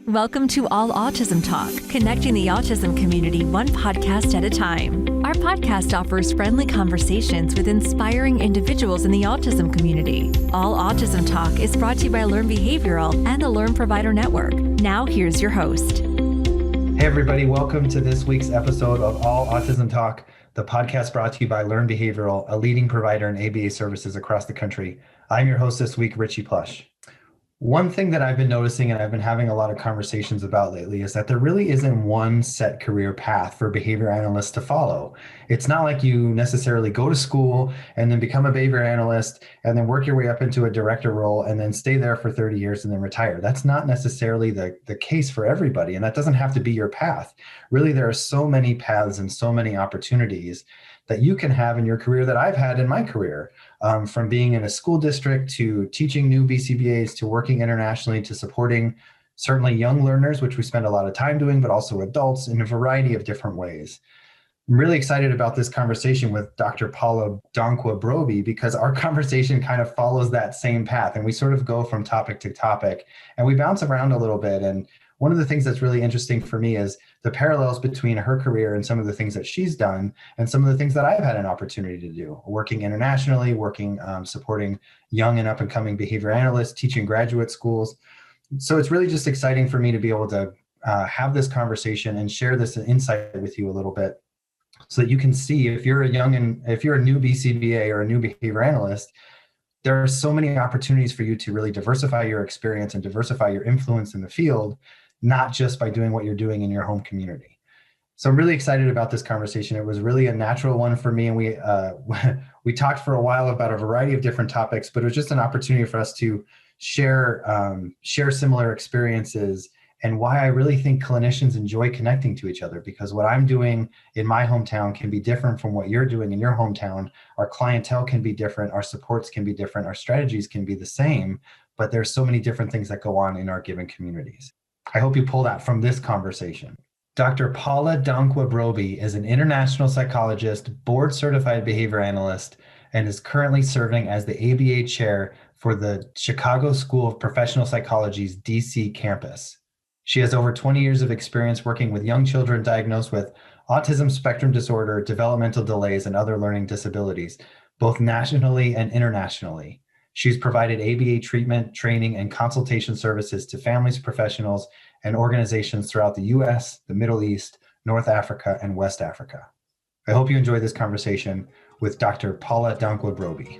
Welcome to All Autism Talk, connecting the autism community one podcast at a time. Our podcast offers friendly conversations with inspiring individuals in the autism community. All Autism Talk is brought to you by Learn Behavioral and the Learn Provider Network. Now here's your host. Hey everybody, welcome to this week's episode of All Autism Talk, the podcast brought to you by Learn Behavioral, a leading provider in ABA services across the country. I'm your host this week, Richie Plush. One thing that I've been noticing and I've been having a lot of conversations about lately is that there really isn't one set career path for behavior analysts to follow. It's not like you necessarily go to school and then become a behavior analyst and then work your way up into a director role and then stay there for 30 years and then retire. That's not necessarily the case for everybody, and that doesn't have to be your path. Really, there are so many paths and so many opportunities that you can have in your career that I've had in my career, from being in a school district to teaching new BCBAs to working internationally to supporting certainly young learners, which we spend a lot of time doing, but also adults in a variety of different ways. I'm really excited about this conversation with Dr. Paula Danquah-Brobby because our conversation kind of follows that same path and we sort of go from topic to topic and we bounce around a little bit. And one of the things that's really interesting for me is the parallels between her career and some of the things that she's done and some of the things that I've had an opportunity to do, working internationally, supporting young and up and coming behavior analysts, teaching graduate schools. So it's really just exciting for me to be able to have this conversation and share this insight with you a little bit so that you can see if you're a new BCBA or a new behavior analyst, there are so many opportunities for you to really diversify your experience and diversify your influence in the field, not just by doing what you're doing in your home community. So I'm really excited about this conversation. It was really a natural one for me. And we talked for a while about a variety of different topics, but it was just an opportunity for us to share similar experiences and why I really think clinicians enjoy connecting to each other, because what I'm doing in my hometown can be different from what you're doing in your hometown. Our clientele can be different. Our supports can be different. Our strategies can be the same, but there's so many different things that go on in our given communities. I hope you pull that from this conversation. Dr. Paula Danquah-Brobby is an international psychologist, board-certified behavior analyst, and is currently serving as the ABA chair for the Chicago School of Professional Psychology's DC campus. She has over 20 years of experience working with young children diagnosed with autism spectrum disorder, developmental delays, and other learning disabilities, both nationally and internationally. She's provided ABA treatment, training, and consultation services to families, professionals, and organizations throughout the US, the Middle East, North Africa, and West Africa. I hope you enjoy this conversation with Dr. Paula Danquah-Brobby.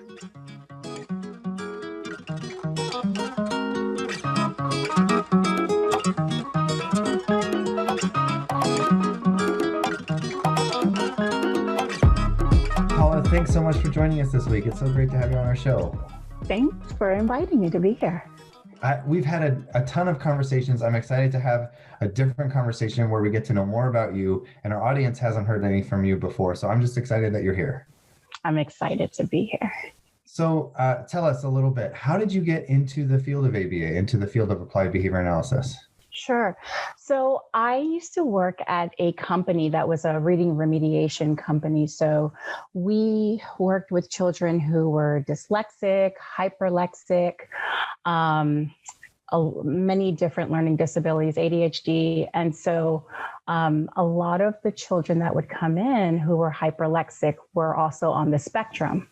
Paula, thanks so much for joining us this week. It's so great to have you on our show. Thanks for inviting me to be here. We've had a ton of conversations. I'm excited to have a different conversation where we get to know more about you, and our audience hasn't heard any from you before. So I'm just excited that you're here. I'm excited to be here. So tell us a little bit, how did you get into the field of ABA, into the field of applied behavior analysis? Sure. So I used to work at a company that was a reading remediation company. So we worked with children who were dyslexic, hyperlexic, many different learning disabilities, ADHD. And so a lot of the children that would come in who were hyperlexic were also on the spectrum.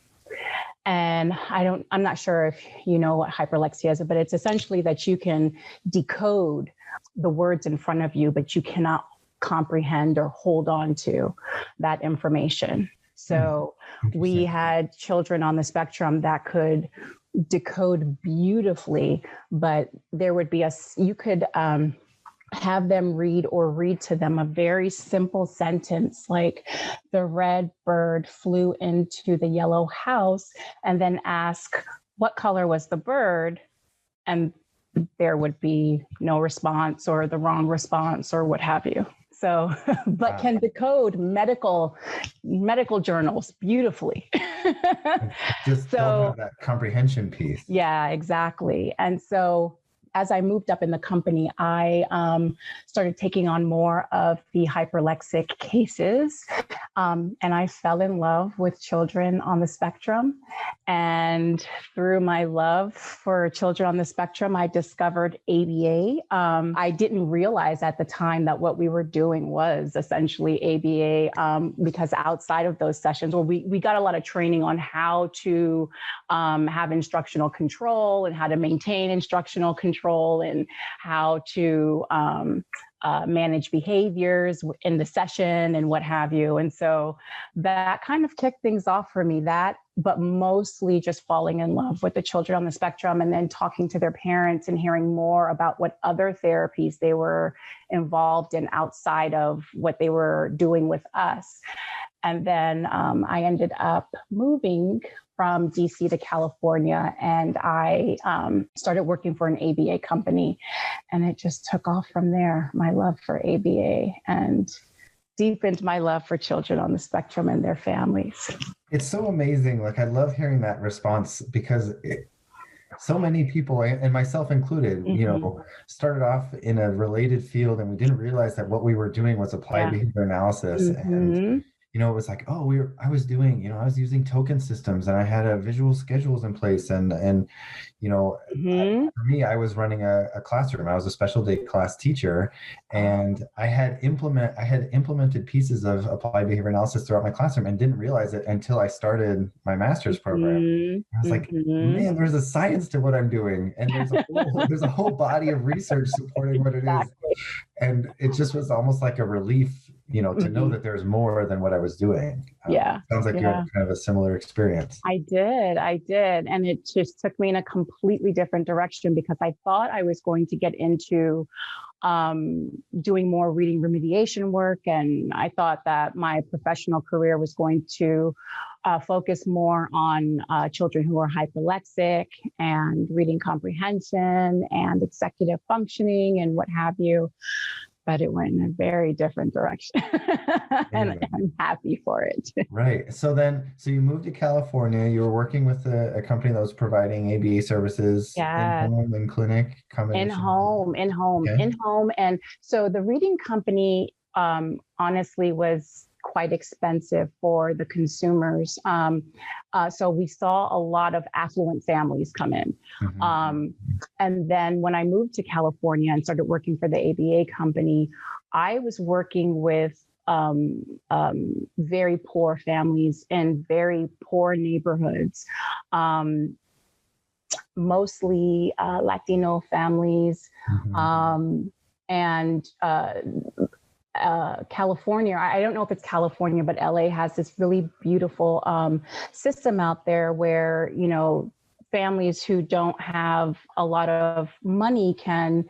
And I'm not sure if you know what hyperlexia is, but it's essentially that you can decode the words in front of you, but you cannot comprehend or hold on to that information. So we had children on the spectrum that could decode beautifully, but there would be you could have them read to them a very simple sentence like the red bird flew into the yellow house, and then ask what color was the bird, and there would be no response or the wrong response or what have you. So, but can decode medical journals beautifully. Just don't have that comprehension piece. Yeah, exactly. And so as I moved up in the company, I started taking on more of the hyperlexic cases. And I fell in love with children on the spectrum. And through my love for children on the spectrum, I discovered ABA. I didn't realize at the time that what we were doing was essentially ABA, because outside of those sessions, we got a lot of training on how to have instructional control and how to maintain instructional control and how to manage behaviors in the session and what have you. And so that kind of kicked things off for me, but mostly just falling in love with the children on the spectrum and then talking to their parents and hearing more about what other therapies they were involved in outside of what they were doing with us. And then I ended up moving from DC to California, and I started working for an ABA company, and it just took off from there, my love for ABA, and deepened my love for children on the spectrum and their families. It's so amazing. Like, I love hearing that response because so many people, and myself included, Mm-hmm. started off in a related field, and we didn't realize that what we were doing was applied behavior analysis. Mm-hmm. And it was like, I was using token systems, and I had visual schedules in place, and Mm-hmm. for me, I was running a classroom. I was a special day class teacher, and I had implemented pieces of applied behavior analysis throughout my classroom and didn't realize it until I started my master's program. I was like, man, there's a science to what I'm doing, and there's a whole body of research supporting what it is. And it just was almost like a relief, to know that there's more than what I was doing. Sounds like you had kind of a similar experience. I did. And it just took me in a completely different direction because I thought I was going to get into doing more reading remediation work. And I thought that my professional career was going to focus more on children who are hyperlexic and reading comprehension and executive functioning and what have you. But it went in a very different direction. And I'm happy for it. Right. So you moved to California. You were working with a company that was providing ABA services in home and clinic combination. In home. And so the reading company, honestly, was quite expensive for the consumers. So we saw a lot of affluent families come in. Mm-hmm. And then when I moved to California and started working for the ABA company, I was working with very poor families in very poor neighborhoods, mostly Latino families. Mm-hmm. And California, I don't know if it's California, but LA has this really beautiful system out there where, families who don't have a lot of money can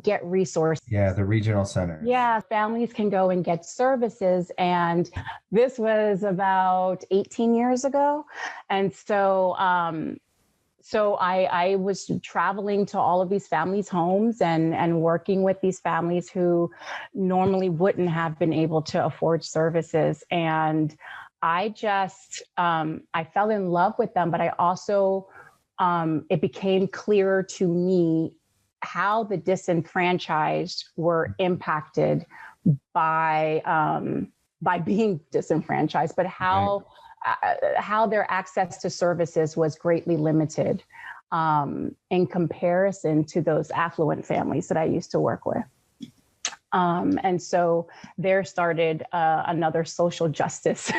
get resources. Yeah, the regional center. Yeah, families can go and get services. And this was about 18 years ago. And so I was traveling to all of these families' homes and working with these families who normally wouldn't have been able to afford services. And I just, I fell in love with them, but I also, it became clearer to me how the disenfranchised were impacted by being disenfranchised, but how their access to services was greatly limited in comparison to those affluent families that I used to work with. And so there started another social justice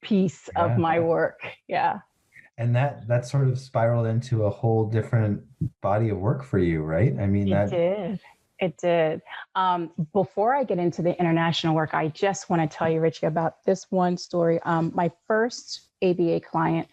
piece of my work. Yeah. And that sort of spiraled into a whole different body of work for you, right? I mean, It did. Before I get into the international work, I just want to tell you, Richie, about this one story. My first ABA client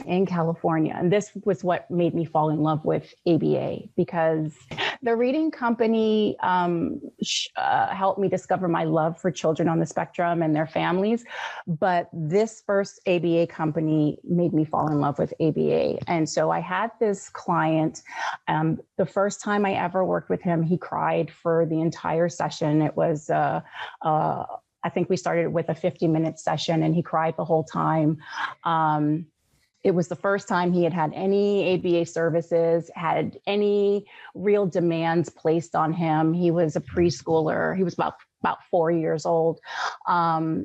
in California, and this was what made me fall in love with ABA, because the reading company helped me discover my love for children on the spectrum and their families. But this first ABA company made me fall in love with ABA. And so I had this client, the first time I ever worked with him, he cried for the entire session. It was, I think we started with a 50-minute session and he cried the whole time. It was the first time he had had any ABA services, had any real demands placed on him. He was a preschooler. He was about 4 years old.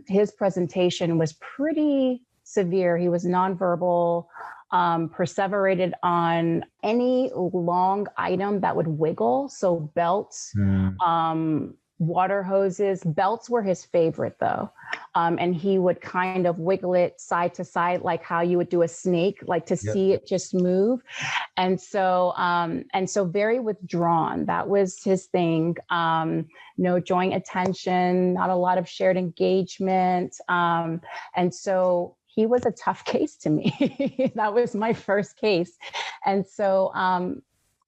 His presentation was pretty severe. He was nonverbal, perseverated on any long item that would wiggle. So belts, water hoses. Belts were his favorite though. And he would kind of wiggle it side to side, like how you would do a snake, like to see it just move. And so very withdrawn. That was his thing. No joint attention, not a lot of shared engagement. And so he was a tough case to me. That was my first case. And so,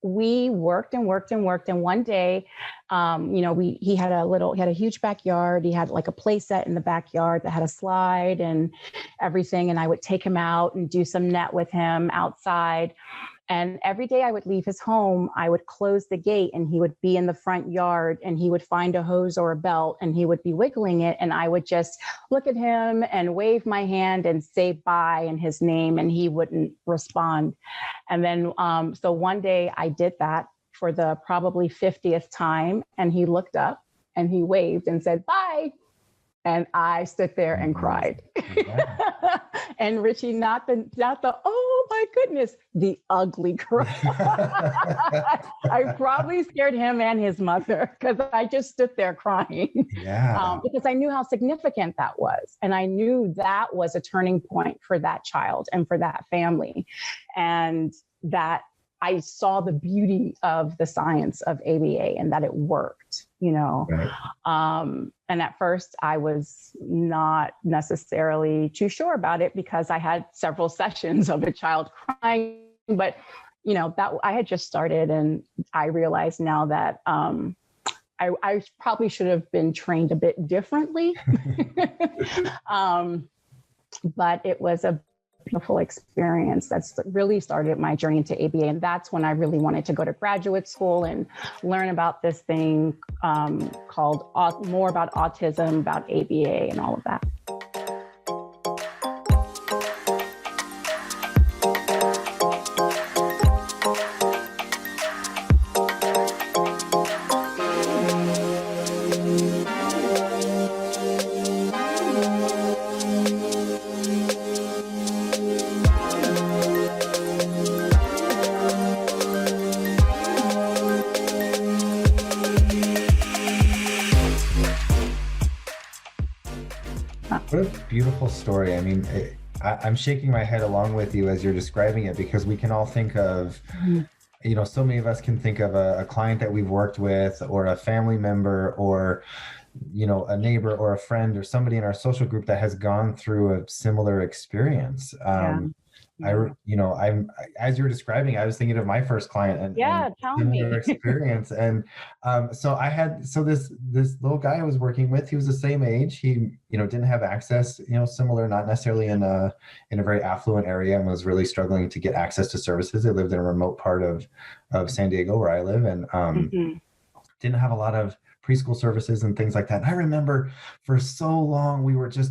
we worked and worked and worked. And one day, he had a huge backyard. He had like a play set in the backyard that had a slide and everything. And I would take him out and do some net with him outside. And every day I would leave his home, I would close the gate and he would be in the front yard and he would find a hose or a belt and he would be wiggling it. And I would just look at him and wave my hand and say bye in his name and he wouldn't respond. And then, so one day I did that for the probably 50th time and he looked up and he waved and said, bye. And I stood there and cried. Yeah. And Richie, not the, oh my goodness, the ugly cry. I probably scared him and his mother because I just stood there crying. Yeah. Because I knew how significant that was. And I knew that was a turning point for that child and for that family. And that I saw the beauty of the science of ABA and that it worked, Right. And at first I was not necessarily too sure about it because I had several sessions of a child crying, but that I had just started and I realized now that I probably should have been trained a bit differently. But it was a beautiful experience that's really started my journey into ABA. And that's when I really wanted to go to graduate school and learn about this thing called more about autism, about ABA and all of that. What a beautiful story. I mean, I'm shaking my head along with you as you're describing it because we can all think of, so many of us can think of a client that we've worked with or a family member or, a neighbor or a friend or somebody in our social group that has gone through a similar experience. I'm as you're describing, I was thinking of my first client and tell me experience. And so this little guy I was working with, he was the same age. He, didn't have access, similar, not necessarily in a very affluent area, and was really struggling to get access to services. They lived in a remote part of San Diego where I live, and didn't have a lot of preschool services and things like that. And I remember for so long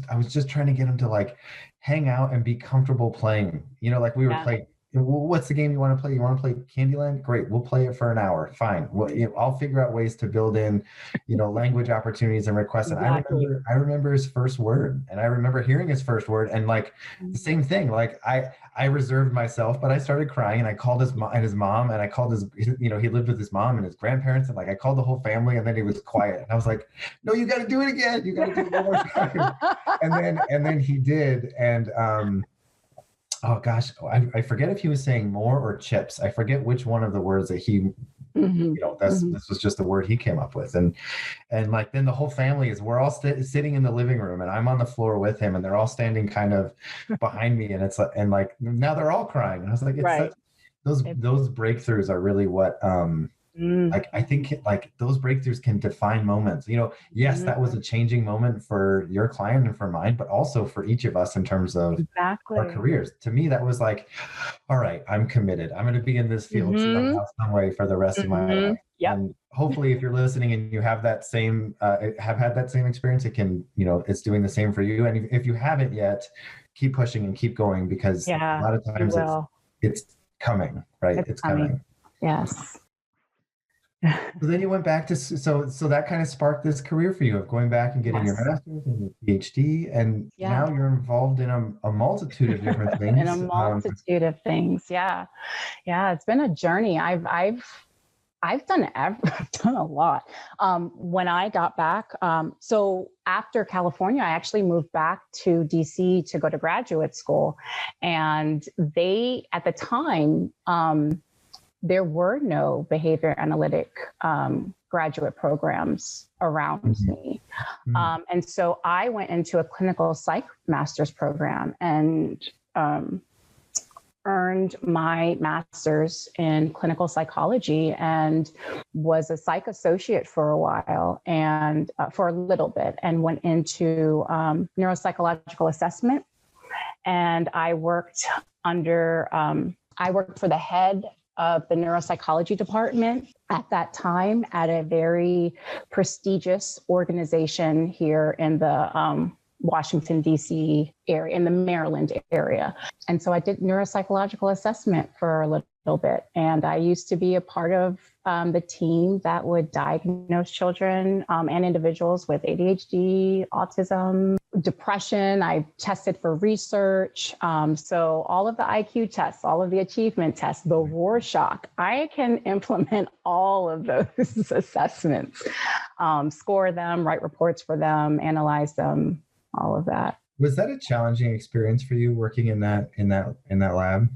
I was just trying to get him to like hang out and be comfortable playing, like we were playing. What's the game you want to play? You want to play Candyland? Great. We'll play it for an hour. Fine. Well, I'll figure out ways to build in, language opportunities and requests. And Exactly. I remember his first word, and I remember hearing his first word, and like the same thing. Like I reserved myself, but I started crying, and I called his mom, and I called he lived with his mom and his grandparents, and like I called the whole family, and then he was quiet. And I was like, no, you got to do it again. You got to do it one more time. and then he did, and oh gosh, I forget if he was saying more or chips. I forget which one of the words that he, this was just the word he came up with. And like, then the whole family we're all sitting in the living room, and I'm on the floor with him, and they're all standing kind of behind me. And it's like, and like, now they're all crying. And I was like, those breakthroughs are really what, like, I think like those breakthroughs can define moments, yes, that was a changing moment for your client and for mine, but also for each of us in terms of our careers. To me, that was like, all right, I'm committed. I'm going to be in this field somehow, some way for the rest of my life. Yep. And hopefully if you're listening and you have that same, have had that same experience, it can, it's doing the same for you. And if you haven't yet, keep pushing and keep going, because a lot of times it's coming, right? It's coming. Yes. So then you went back to, so that kind of sparked this career for you of going back and getting your master's and your PhD, and now you're involved in a multitude of different things. In a multitude of things. Yeah. It's been a journey. I've done a lot. When I got back, so after California, I actually moved back to DC to go to graduate school. And at the time, there were no behavior analytic graduate programs around me. And so I went into a clinical psych master's program and earned my master's in clinical psychology and was a psych associate for a while and for a little bit, and went into neuropsychological assessment. And I worked for the head of the neuropsychology department at that time at a very prestigious organization here in the Washington, D.C. area, in the Maryland area. And so I did neuropsychological assessment for a little bit. And I used to be a part of the team that would diagnose children and individuals with ADHD, autism, depression. I tested for research. So all of the IQ tests, all of the achievement tests, the Rorschach, I can implement all of those assessments, score them, write reports for them, analyze them, all of that. Was that a challenging experience for you, working in that lab?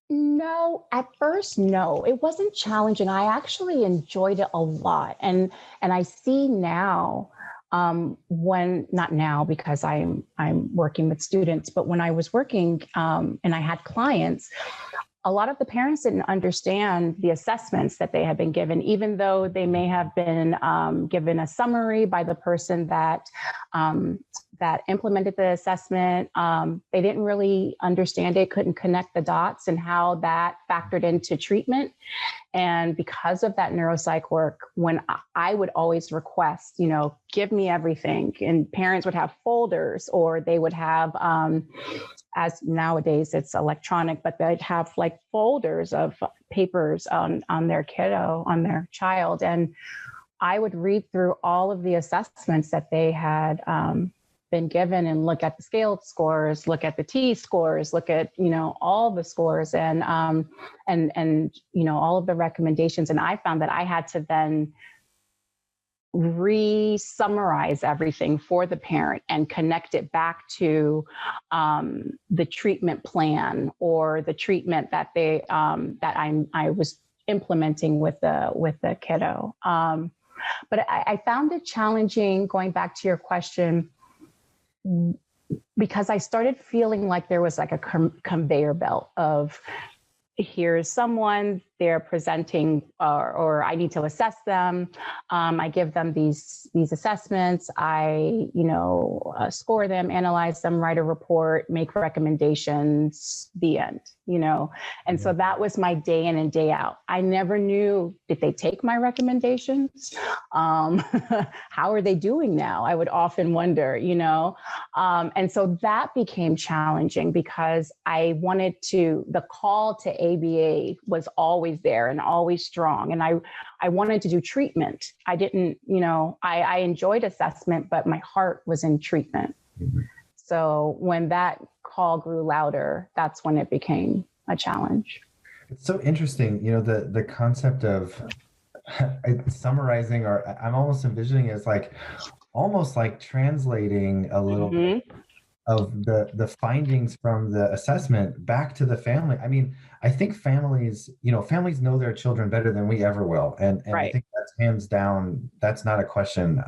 No, at first, no, it wasn't challenging. I actually enjoyed it a lot. And I see now, not now because I'm working with students, but when I was working and I had clients, a lot of the parents didn't understand the assessments that they had been given, even though they may have been given a summary by the person that implemented the assessment. They didn't really understand it, couldn't connect the dots and how that factored into treatment. And because of that neuropsych work, when I would always request, give me everything, and parents would have folders, or they would have, as nowadays it's electronic, but they'd have like folders of papers on their kiddo, on their child. And I would read through all of the assessments that they had been given and look at the scaled scores, look at the T scores, look at, all the scores and all of the recommendations. And I found that I had to then re-summarize everything for the parent and connect it back to the treatment plan or the treatment that I was implementing with the kiddo. But I found it challenging, going back to your question, because I started feeling like there was like a conveyor belt of, here's someone, they're presenting, or I need to assess them. I give them these assessments. I, score them, analyze them, write a report, make recommendations, the end, And so that was my day in and day out. I never knew, did they take my recommendations? How are they doing now? I would often wonder, and so that became challenging because I wanted the call to ABA was always there and always strong. And I wanted to do treatment. I didn't, I enjoyed assessment, but my heart was in treatment. Mm-hmm. So when that call grew louder, that's when it became a challenge. It's so interesting, the concept of summarizing, or I'm almost envisioning it as almost like translating a little bit of the findings from the assessment back to the family. I mean, I think families know their children better than we ever will. And right. I think that's hands down, that's not a question.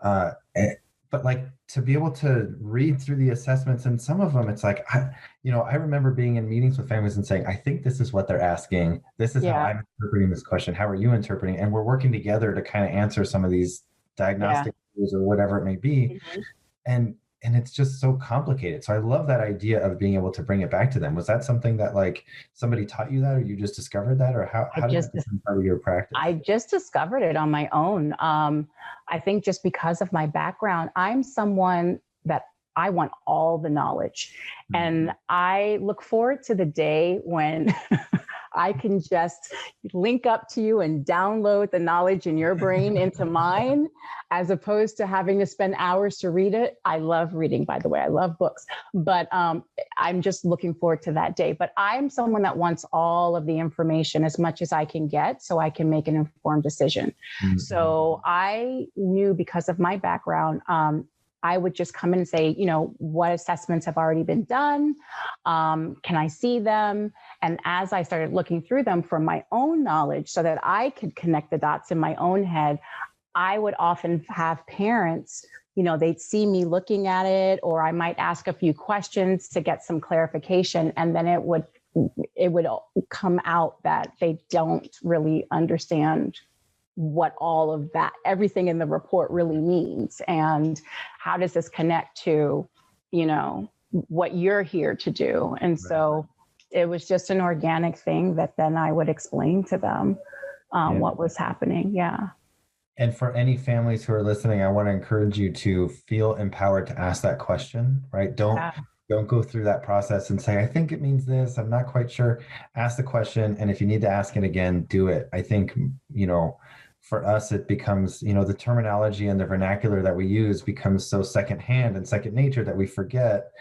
But to be able to read through the assessments, and some of them, it's I remember being in meetings with families and saying, I think this is what they're asking. This is how I'm interpreting this question. How are you interpreting? And we're working together to kind of answer some of these diagnostic issues or whatever it may be. Mm-hmm. and it's just so complicated. So I love that idea of being able to bring it back to them. Was that something that like somebody taught you that, or you just discovered that, or how did that become part of your practice? I just discovered it on my own. I think just because of my background, I'm someone that I want all the knowledge. And I look forward to the day when I can just link up to you and download the knowledge in your brain into mine, as opposed to having to spend hours to read it. I love reading, by the way. I love books, but I'm just looking forward to that day. But I'm someone that wants all of the information as much as I can get so I can make an informed decision. Mm-hmm. So I knew, because of my background, I would just come in and say, what assessments have already been done? Can I see them? And as I started looking through them for my own knowledge so that I could connect the dots in my own head, I would often have parents, they'd see me looking at it, or I might ask a few questions to get some clarification. And then it would come out that they don't really understand what all of that, everything in the report really means. And how does this connect to, what you're here to do? And so it was just an organic thing that then I would explain to them what was happening. Yeah. And for any families who are listening, I want to encourage you to feel empowered to ask that question, right? Don't go through that process and say, I think it means this, I'm not quite sure. Ask the question. And if you need to ask it again, do it. I think, for us, it becomes, the terminology and the vernacular that we use becomes so secondhand and second nature that we forget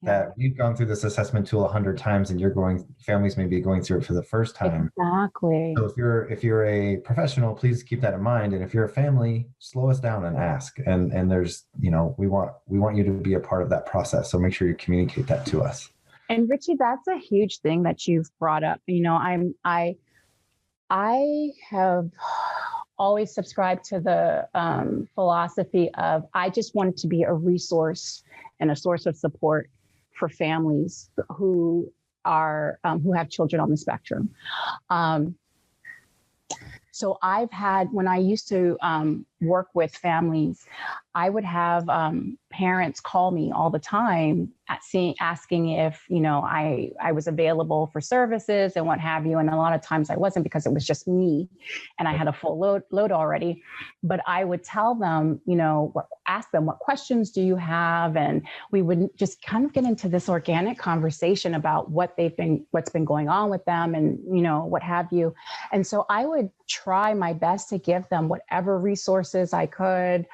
that we've gone through this assessment tool 100 times, and families may be going through it for the first time. Exactly. So if you're a professional, please keep that in mind. And if you're a family, slow us down and ask. And there's, we want you to be a part of that process. So make sure you communicate that to us. And Richie, that's a huge thing that you've brought up. I have always subscribed to the philosophy of, I just wanted to be a resource and a source of support for families who have children on the spectrum. So when I used to work with families, I would have parents call me all the time asking if, I was available for services and what have you. And a lot of times I wasn't, because it was just me and I had a full load already. But I would tell them, ask them, what questions do you have? And we would just kind of get into this organic conversation about what's been going on with them and, what have you. And so I would try my best to give them whatever resources I could,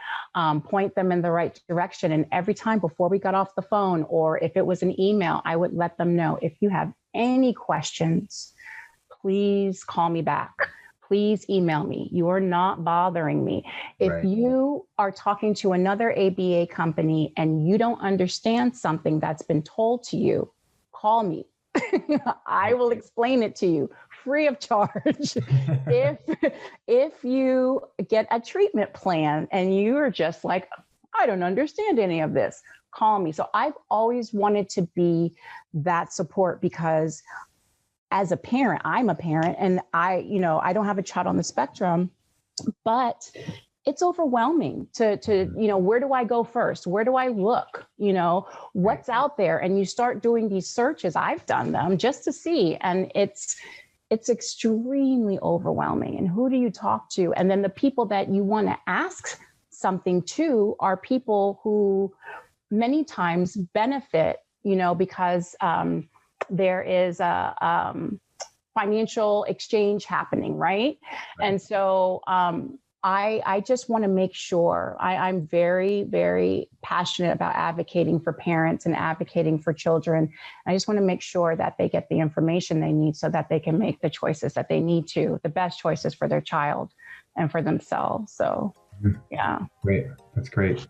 point them in the right direction. And every time before we got off the phone, or if it was an email, I would let them know, if you have any questions, please call me back. Please email me. You are not bothering me. If you are talking to another ABA company and you don't understand something that's been told to you, call me. I will explain it to you free of charge. If you get a treatment plan and you are just like, I don't understand any of this, call me. So I've always wanted to be that support, because as a parent, I'm a parent, and I don't have a child on the spectrum, but it's overwhelming to where do I go first? Where do I look? What's out there? And you start doing these searches. I've done them just to see, and it's extremely overwhelming. And who do you talk to? And then the people that you want to ask something to are people who many times benefit, because there is a financial exchange happening, right? And so I just want to make sure I'm very, very passionate about advocating for parents and advocating for children. I just want to make sure that they get the information they need so that they can make the choices that they need to, the best choices for their child and for themselves. So, yeah. Great. That's great.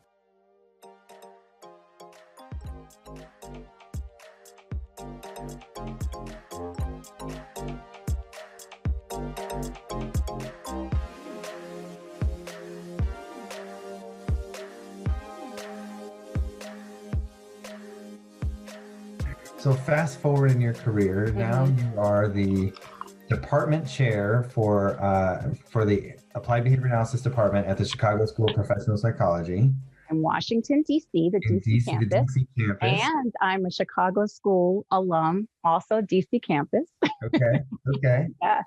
So fast forward in your career, now you are the department chair for the Applied Behavior Analysis Department at the Chicago School of Professional Psychology. in Washington, D.C., the In D.C. DC, the campus. DC campus. And I'm a Chicago school alum, also D.C. campus. Okay. Okay. Yeah.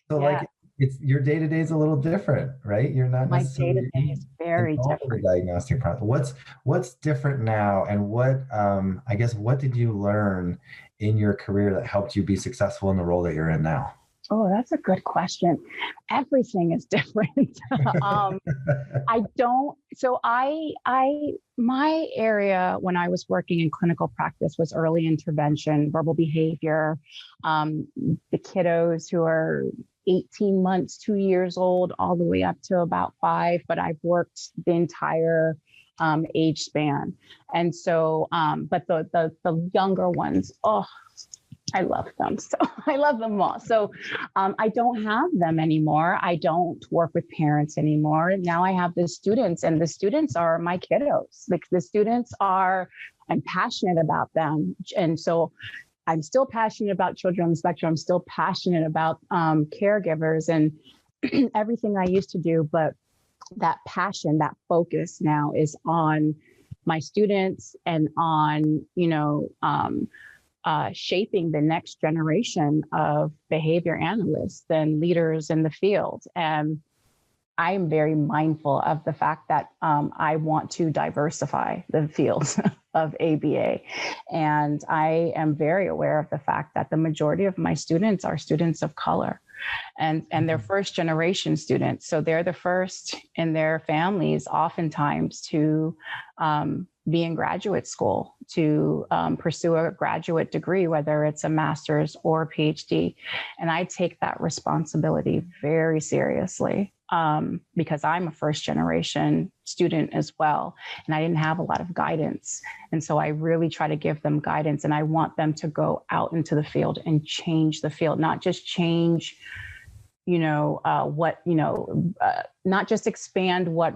So Yeah. like it's your day-to-day is a little different, right? You're not My necessarily day-to-day is very involved in the different. diagnostic process. What's different now, and what I guess what did you learn in your career that helped you be successful in the role that you're in now? Oh, that's a good question. Everything is different. My area when I was working in clinical practice was early intervention, verbal behavior, the kiddos who are 18 months, 2 years old, all the way up to about 5, but I've worked the entire age span. And so, but the younger ones, oh, I love them. So I love them all. So I don't have them anymore. I don't work with parents anymore. Now I have the students, and the students are my kiddos. Like I'm passionate about them. And so I'm still passionate about children on the spectrum. I'm still passionate about caregivers and everything I used to do. But that passion, that focus now is on my students and on, shaping the next generation of behavior analysts and leaders in the field. And I am very mindful of the fact that I want to diversify the field of ABA. And I am very aware of the fact that the majority of my students are students of color, and they're first generation students. So they're the first in their families oftentimes to be in graduate school, to pursue a graduate degree, whether it's a master's or a PhD. And I take that responsibility very seriously because I'm a first generation student as well. And I didn't have a lot of guidance. And so I really try to give them guidance, and I want them to go out into the field and change the field, not just change not just expand what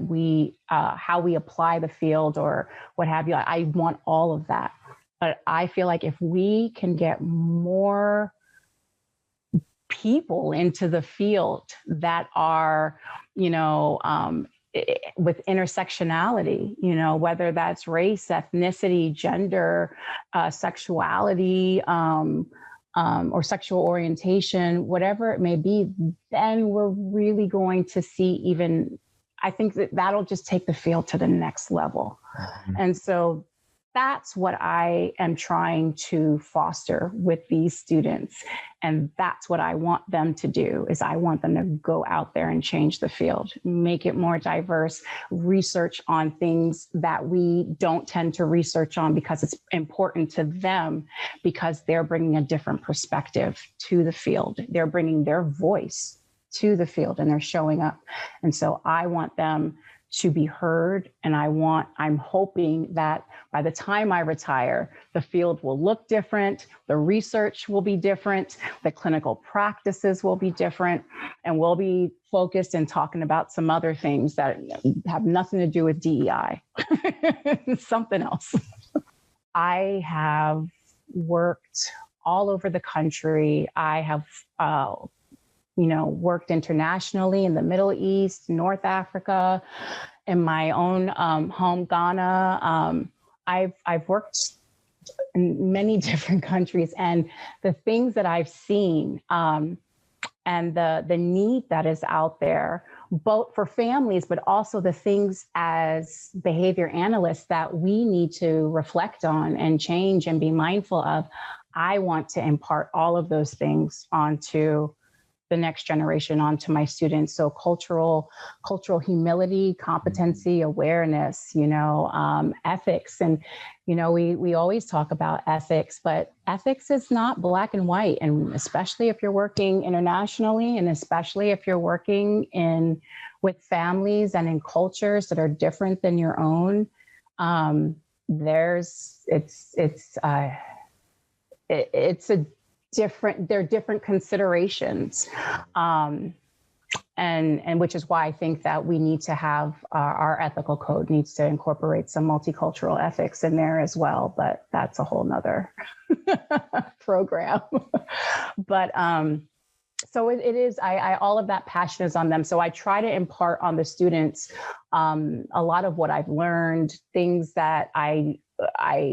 how we apply the field or what have you. I want all of that. But I feel like if we can get more people into the field that are, with intersectionality, whether that's race, ethnicity, gender, sexuality, or sexual orientation, whatever it may be, then we're really going to see I think that'll just take the field to the next level. Mm-hmm. And so that's what I am trying to foster with these students. And that's what I want them to do, is I want them to go out there and change the field, make it more diverse, research on things that we don't tend to research on because it's important to them, because they're bringing a different perspective to the field. They're bringing their voice to the field and they're showing up. And so I want them to be heard. And I'm hoping that by the time I retire, the field will look different, the research will be different, the clinical practices will be different, and we'll be focused and talking about some other things that have nothing to do with DEI, something else. I have worked all over the country. I have worked internationally in the Middle East, North Africa, in my own home, Ghana. I've worked in many different countries, and the things that I've seen and the need that is out there, both for families, but also the things as behavior analysts that we need to reflect on and change and be mindful of. I want to impart all of those things onto the next generation, onto my students. So cultural humility, competency, awareness, ethics. And, we always talk about ethics, but ethics is not black and white. And especially if you're working internationally, and especially if you're working with families and in cultures that are different than your own, they're different considerations. And which is why I think that we need to have our ethical code needs to incorporate some multicultural ethics in there as well. But that's a whole nother program. But so So it is, I all of that passion is on them. So I try to impart on the students a lot of what I've learned, things that I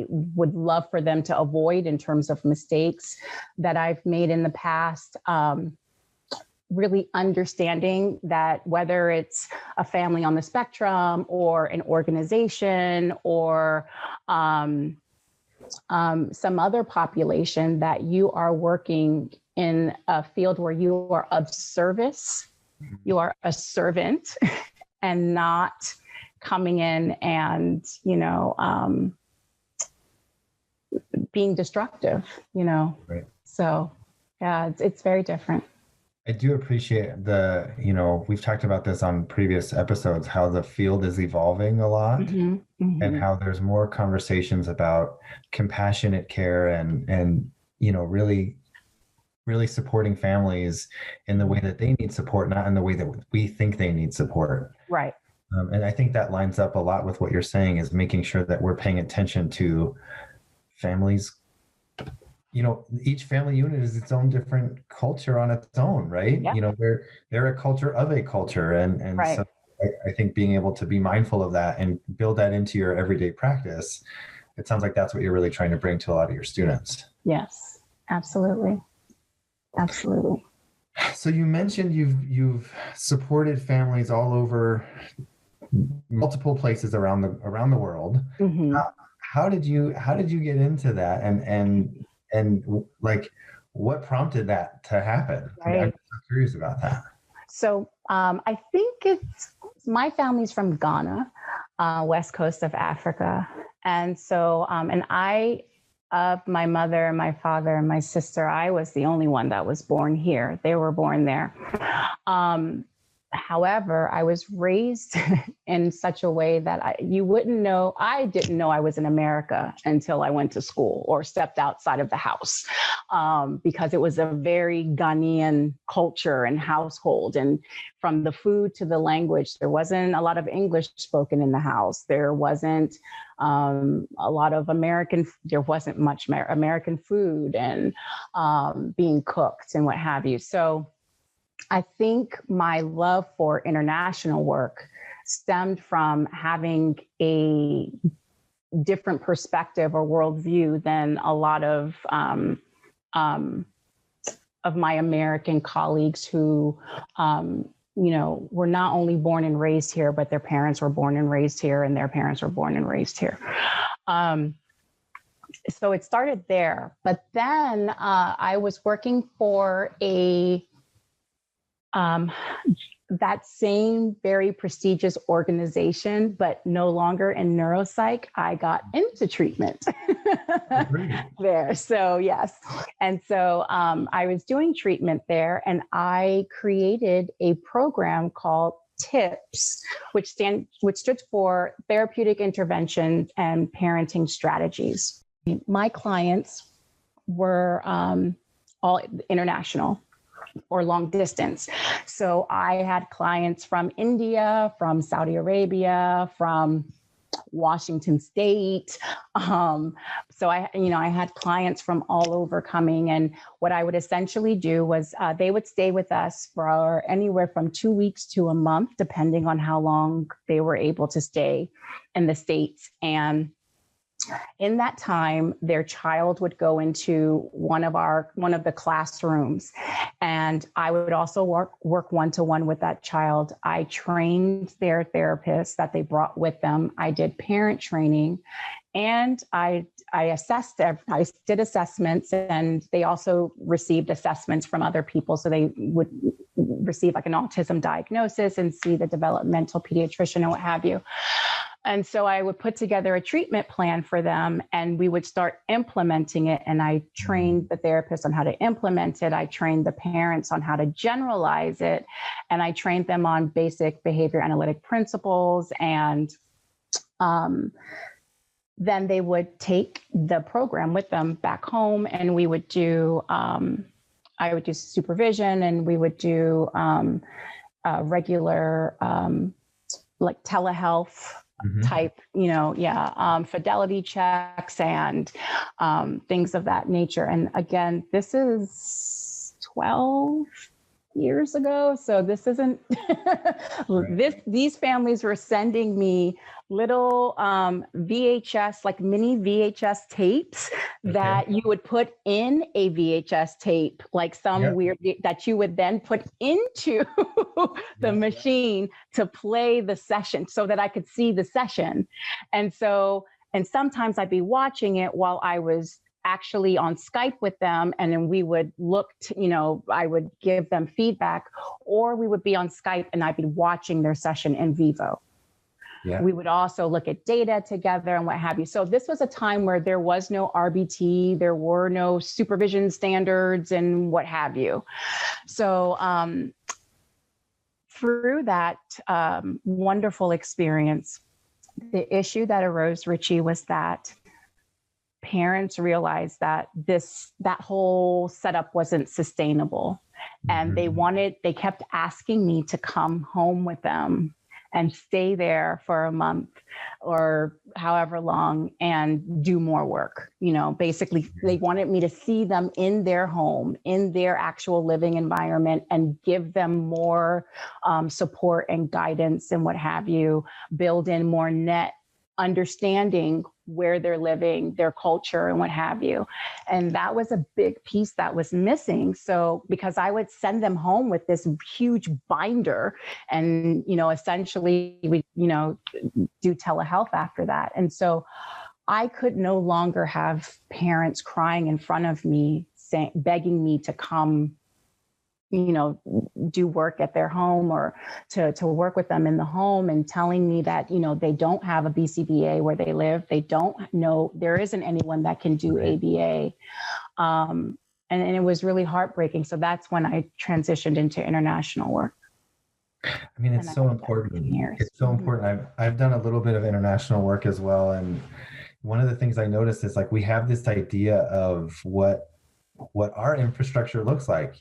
would love for them to avoid in terms of mistakes that I've made in the past. Really understanding that whether it's a family on the spectrum or an organization or some other population, that you are working in a field where you are of service, you are a servant, and not coming in and, being destructive, Right. So yeah, it's very different. I do appreciate we've talked about this on previous episodes, how the field is evolving a lot, and how there's more conversations about compassionate care and really, really supporting families in the way that they need support, not in the way that we think they need support. Right. And I think that lines up a lot with what you're saying, is making sure that we're paying attention to families. Each family unit is its own different culture on its own, right? Yeah. They're a culture of a culture. And right. So I think being able to be mindful of that and build that into your everyday practice, it sounds like that's what you're really trying to bring to a lot of your students. Yes, absolutely. Absolutely. So you mentioned you've supported families all over multiple places around the world. Mm-hmm. How did you get into that? And like, what prompted that to happen? Right. I'm curious about that. So I think my family's from Ghana, west coast of Africa. And so, and of my mother, my father, and my sister, I was the only one that was born here. They were born there. However, I was raised in such a way that you wouldn't know. I didn't know I was in America until I went to school or stepped outside of the house, because it was a very Ghanaian culture and household. And from the food to the language, there wasn't a lot of English spoken in the house. There wasn't a lot of there wasn't much American food and being cooked and what have you. So I think my love for international work stemmed from having a different perspective or worldview than a lot of my American colleagues who, were not only born and raised here, but their parents were born and raised here, and their parents were born and raised here. So it started there. But then I was working for that same very prestigious organization, but no longer in neuropsych. I got into treatment there. So yes. And so I was doing treatment there, and I created a program called TIPS, which stood for Therapeutic Interventions and Parenting Strategies. My clients were all international or long distance. So I had clients from India, from Saudi Arabia, from Washington State. So I had clients from all over coming, and what I would essentially do was they would stay with us for anywhere from 2 weeks to a month, depending on how long they were able to stay in the States. And in that time, their child would go into one of the classrooms, and I would also work one-to-one with that child. I trained their therapists that they brought with them. I did parent training, and I assessed. I did assessments, and they also received assessments from other people. So they would receive like an autism diagnosis and see the developmental pediatrician and what have you. And so I would put together a treatment plan for them, and we would start implementing it. And I trained the therapist on how to implement it. I trained the parents on how to generalize it. And I trained them on basic behavior analytic principles. And then they would take the program with them back home, and we would do, I would do supervision, and we would do regular like telehealth type, fidelity checks and things of that nature. And again, this is years ago. So this isn't, these families were sending me little VHS, like mini VHS tapes that you would put in a VHS tape, like some weird, that you would then put into the machine to play the session so that I could see the session. And sometimes I'd be watching it while I was actually on Skype with them. And then we would look to, I would give them feedback, or we would be on Skype and I'd be watching their session in vivo. Yeah. We would also look at data together and what have you. So this was a time where there was no RBT, there were no supervision standards and what have you. So through that wonderful experience, the issue that arose, Richie, was that parents realized that that whole setup wasn't sustainable. And they kept asking me to come home with them and stay there for a month or however long and do more work. Basically they wanted me to see them in their home, in their actual living environment, and give them more support and guidance and what have you, build in more net understanding where they're living, their culture and what have you. And that was a big piece that was missing. So because I would send them home with this huge binder and, essentially we, do telehealth after that. And so I could no longer have parents crying in front of me, begging me to come, do work at their home or to work with them in the home, and telling me that, they don't have a BCBA where they live. They don't know, there isn't anyone that can do ABA. And it was really heartbreaking. So that's when I transitioned into international work. I mean, it's so important. It's so important. I've done a little bit of international work as well. And one of the things I noticed is we have this idea of what our infrastructure looks like,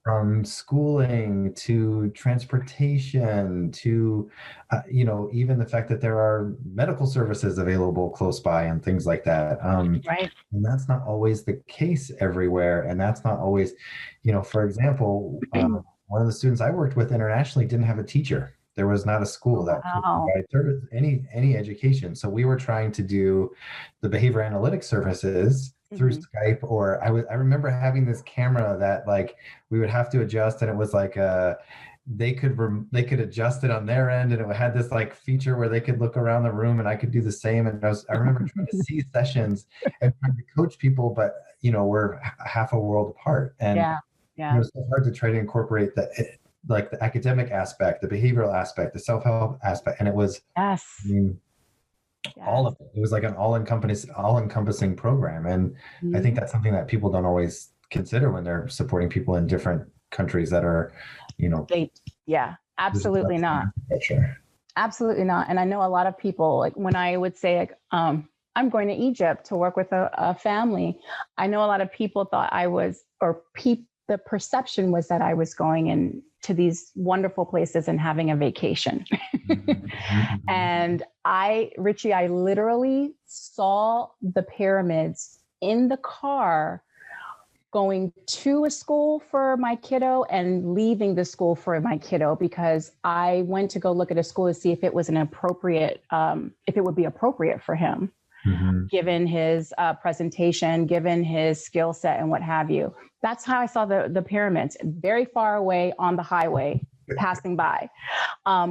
from schooling to transportation to, even the fact that there are medical services available close by and things like that. Right. And that's not always the case everywhere. And that's not always, for example, one of the students I worked with internationally didn't have a teacher. There was not a school that could provide service, any education. So we were trying to do the behavior analytics services through Skype, or I remember having this camera that we would have to adjust, and it was they could adjust it on their end, and it had this feature where they could look around the room and I could do the same. And I remember trying to see sessions and trying to coach people, but we're half a world apart, and it was so hard to try to incorporate the academic aspect, the behavioral aspect, the self-help aspect, and it was all of it. It was an all-encompassing program. And I think that's something that people don't always consider when they're supporting people in different countries that are, absolutely not. Absolutely not. And I know a lot of people, when I would say, I'm going to Egypt to work with a family, I know a lot of people thought I was, the perception was that I was going in to these wonderful places and having a vacation. And Richie, I literally saw the pyramids in the car going to a school for my kiddo and leaving the school for my kiddo, because I went to go look at a school to see if it was if it would be appropriate for him. Given his presentation, given his skill set and what have you. That's how I saw the pyramids, very far away on the highway, passing by.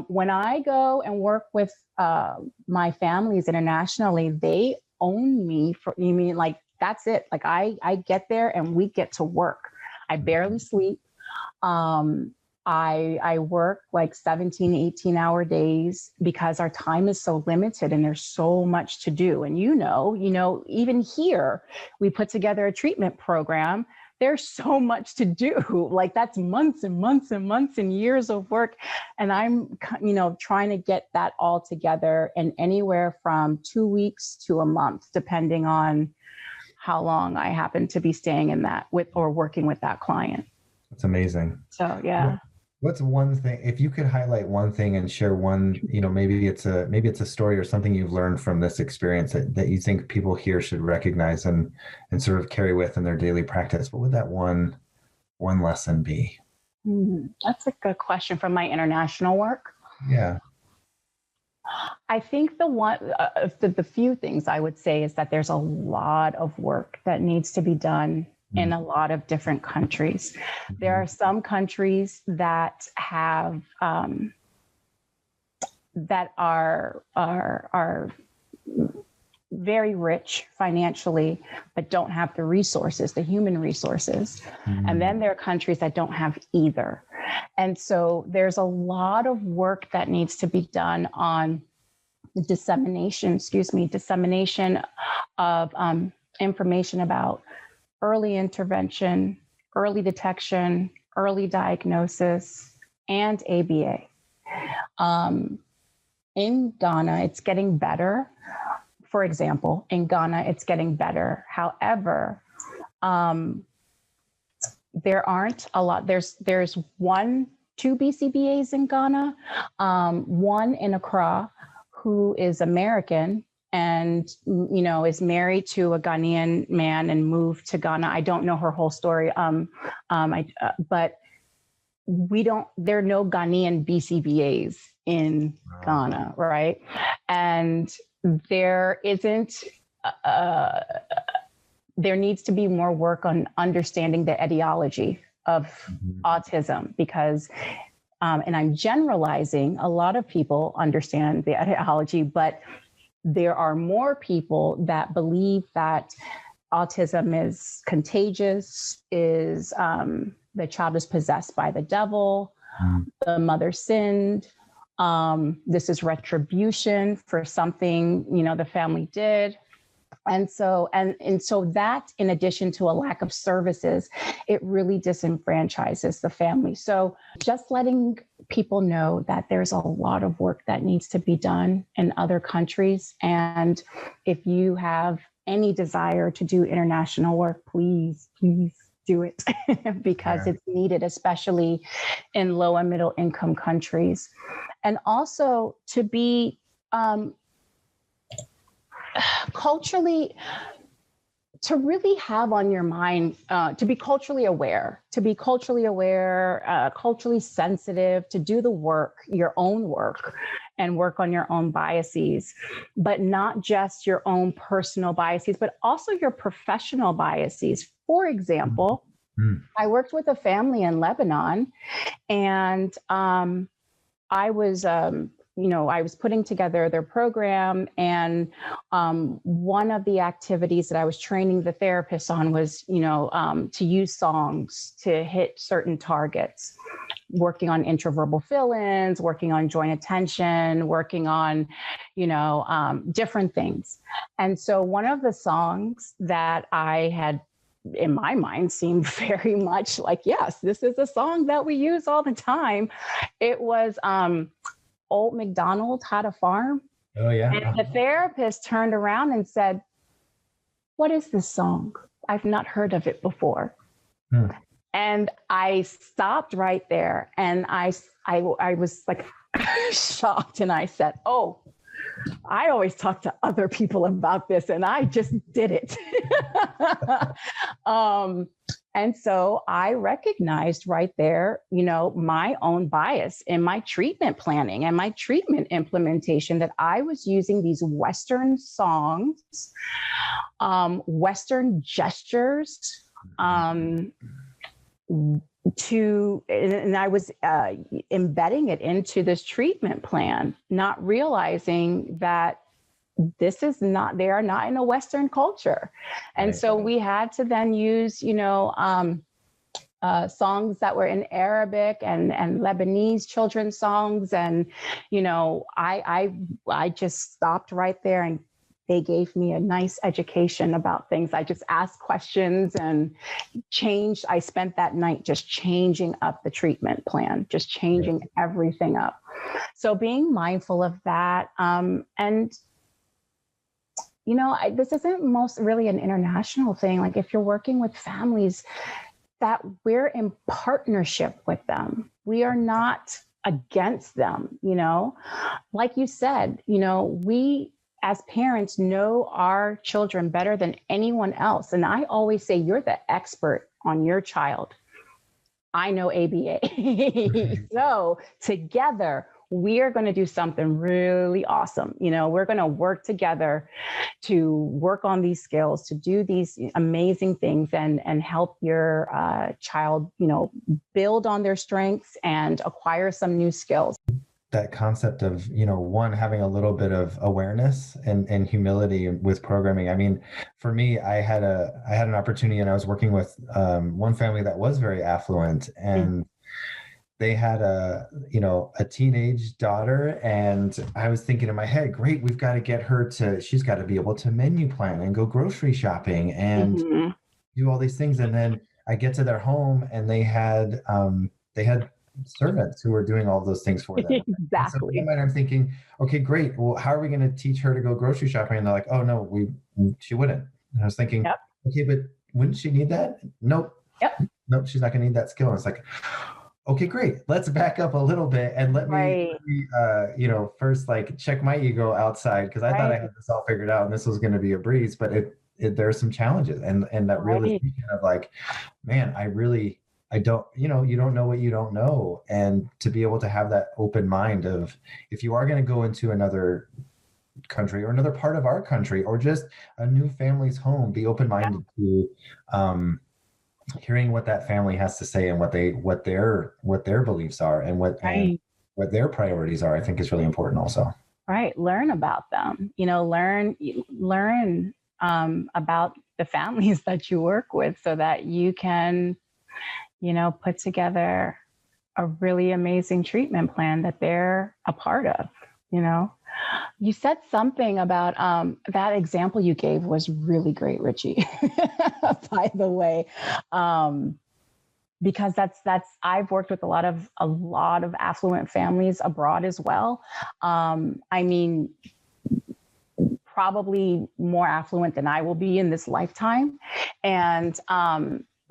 When I go and work with my families internationally, they own me that's it. I get there and we get to work. I barely sleep. I work 17, 18-hour days because our time is so limited and there's so much to do. And even here, we put together a treatment program. There's so much to do. That's months and months and months and years of work. And I'm, trying to get that all together in anywhere from 2 weeks to a month, depending on how long I happen to be staying in that or working with that client. That's amazing. So, yeah. What's one thing, if you could highlight one thing and share one, maybe it's a story or something you've learned from this experience that you think people here should recognize and sort of carry with in their daily practice, what would that one lesson be? That's a good question from my international work. Yeah. I think the few things I would say is that there's a lot of work that needs to be done in a lot of different countries. There are some countries that have that are very rich financially, but don't have the resources, the human resources. And then there are countries that don't have either. And so there's a lot of work that needs to be done on the dissemination of information about early intervention, early detection, early diagnosis, and ABA. In Ghana, it's getting better. For example, in Ghana, it's getting better. However, there aren't a lot. There's two BCBAs in Ghana, one in Accra, who is American and, is married to a Ghanaian man and moved to Ghana. I don't know her whole story. But there are no Ghanaian BCBAs in Ghana, right? And there isn't, there needs to be more work on understanding the etiology of autism because, and I'm generalizing, a lot of people understand the etiology, but there are more people that believe that autism is contagious, the child is possessed by the devil, the mother sinned, this is retribution for something, the family did. And so that, in addition to a lack of services, it really disenfranchises the family. So just letting people know that there's a lot of work that needs to be done in other countries. And if you have any desire to do international work, please do it because it's needed, especially in low and middle income countries. And also to be culturally, to really have on your mind, to be culturally aware, culturally sensitive, to do the work, your own work, and work on your own biases, but not just your own personal biases, but also your professional biases. For example, I worked with a family in Lebanon, and I was putting together their program, and one of the activities that I was training the therapists on was, to use songs to hit certain targets, working on intraverbal fill-ins, working on joint attention, working on, different things. And so one of the songs that I had in my mind seemed very much like, yes, this is a song that we use all the time. It was Old MacDonald Had a Farm. Oh, yeah. And the therapist turned around and said, "What is this song? I've not heard of it before." And I stopped right there, and I was like shocked, and I said, "Oh, I always talk to other people about this, and I just did it." And so I recognized right there, my own bias in my treatment planning and my treatment implementation, that I was using these Western songs, Western gestures, and I was embedding it into this treatment plan, not realizing that they are not in a Western culture. And so we had to then use, songs that were in Arabic and Lebanese children's songs. And, I just stopped right there, and they gave me a nice education about things. I just asked questions and changed. I spent that night just changing up the treatment plan, just changing everything up. So being mindful of that, and this isn't really an international thing. Like if you're working with families, that we're in partnership with them. We are not against them, Like you said, we as parents know our children better than anyone else. And I always say, you're the expert on your child. I know ABA. So together, we are going to do something really awesome. We're going to work together to work on these skills, to do these amazing things and help your child, build on their strengths and acquire some new skills. That concept of, one, having a little bit of awareness and humility with programming. I mean, for me, I had an opportunity, and I was working with one family that was very affluent, and they had a teenage daughter, and I was thinking in my head, great, we've got to get her she's got to be able to menu plan and go grocery shopping and do all these things. And then I get to their home, and they had servants who were doing all of those things for them. Exactly. So in my mind, I'm thinking, okay, great. Well, how are we going to teach her to go grocery shopping? And they're like, oh no, she wouldn't. And I was thinking, okay, but wouldn't she need that? Nope. Nope, she's not going to need that skill. And it's like, okay, great. Let's back up a little bit and let me first check my ego outside, because I thought I had this all figured out and this was going to be a breeze, but there are some challenges, and that realization of man, I don't, you don't know what you don't know. And to be able to have that open mind of, if you are going to go into another country or another part of our country, or just a new family's home, be open-minded to hearing what that family has to say and what their beliefs are and what their priorities are. I think is really important also. Right. Learn about them, learn about the families that you work with, so that you can put together a really amazing treatment plan that they're a part of. You said something about that example you gave was really great, Richie, by the way, because that's I've worked with a lot of affluent families abroad as well. I mean, probably more affluent than I will be in this lifetime. And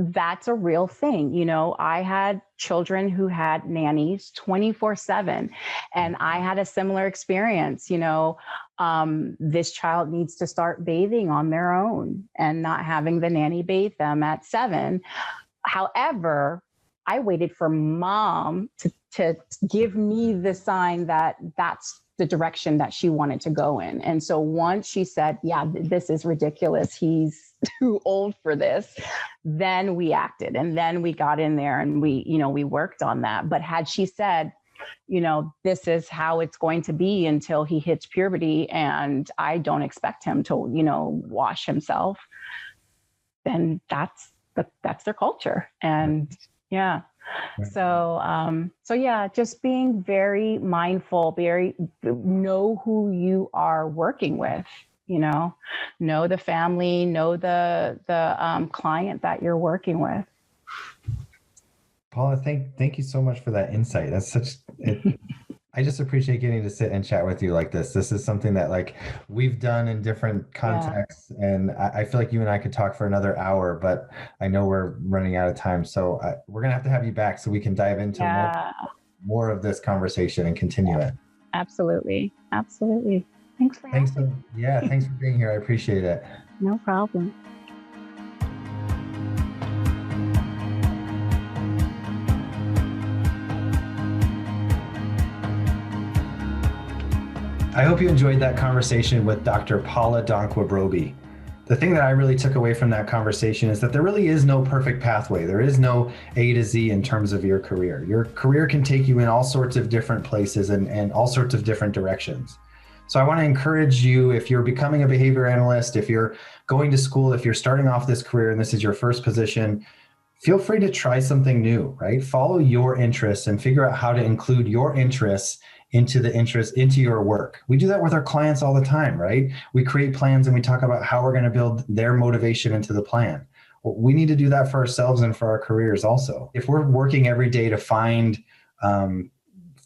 that's a real thing. I had children who had nannies 24/7, and I had a similar experience. This child needs to start bathing on their own and not having the nanny bathe them at 7. However, I waited for mom to give me the sign that that's the direction that she wanted to go in. And so once she said, yeah, this is ridiculous, he's too old for this, then we acted, and then we got in there and we worked on that. But had she said, this is how it's going to be until he hits puberty, and I don't expect him to, wash himself, then that's their culture. And yeah. So yeah, just being very mindful, know who you are working with, know the family, know the client that you're working with. Paula, thank you so much for that insight. That's I just appreciate getting to sit and chat with you like this. This is something that we've done in different contexts, and I feel like you and I could talk for another hour, but I know we're running out of time. So we're going to have you back so we can dive into more of this conversation and continue it. Absolutely. Absolutely. Thanks for having me. Thanks for being here. I appreciate it. No problem. I hope you enjoyed that conversation with Dr. Paula Danquah-Brobby. The thing that I really took away from that conversation is that there really is no perfect pathway. There is no A to Z in terms of your career. Your career can take you in all sorts of different places and all sorts of different directions. So I want to encourage you, if you're becoming a behavior analyst, if you're going to school, if you're starting off this career and this is your first position, feel free to try something new, right? Follow your interests and figure out how to include your interests into your work. We do that with our clients all the time, right? We create plans and we talk about how we're going to build their motivation into the plan. Well, we need to do that for ourselves and for our careers also. If we're working every day to find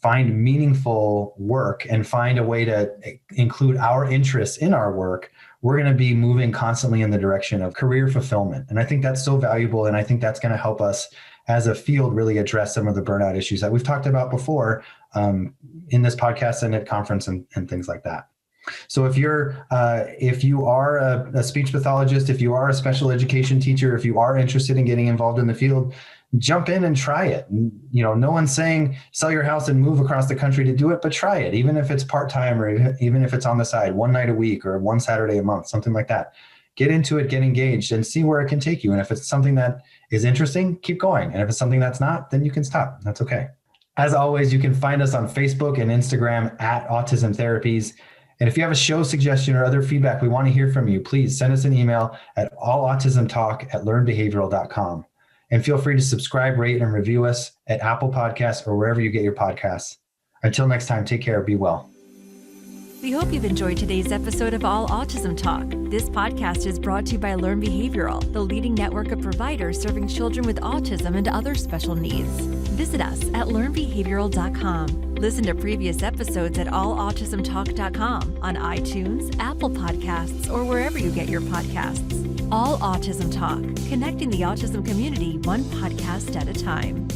meaningful work and find a way to include our interests in our work, we're going to be moving constantly in the direction of career fulfillment. And I think that's so valuable. And I think that's going to help us as a field really address some of the burnout issues that we've talked about before in this podcast and at conference and things like that. So if you are a speech pathologist, if you are a special education teacher, if you are interested in getting involved in the field, jump in and try it. No one's saying sell your house and move across the country to do it, but try it, even if it's part-time or even if it's on the side, one night a week or one Saturday a month, something like that. Get into it, get engaged, and see where it can take you. And if it's something that is interesting, keep going. And if it's something that's not, then you can stop. That's okay. As always, you can find us on Facebook and Instagram at Autism Therapies. And if you have a show suggestion or other feedback, we want to hear from you. Please send us an email at allautismtalk@learnbehavioral.com. And feel free to subscribe, rate, and review us at Apple Podcasts or wherever you get your podcasts. Until next time, take care, be well. We hope you've enjoyed today's episode of All Autism Talk. This podcast is brought to you by Learn Behavioral, the leading network of providers serving children with autism and other special needs. Visit us at learnbehavioral.com. Listen to previous episodes at allautismtalk.com, on iTunes, Apple Podcasts, or wherever you get your podcasts. All Autism Talk, connecting the autism community one podcast at a time.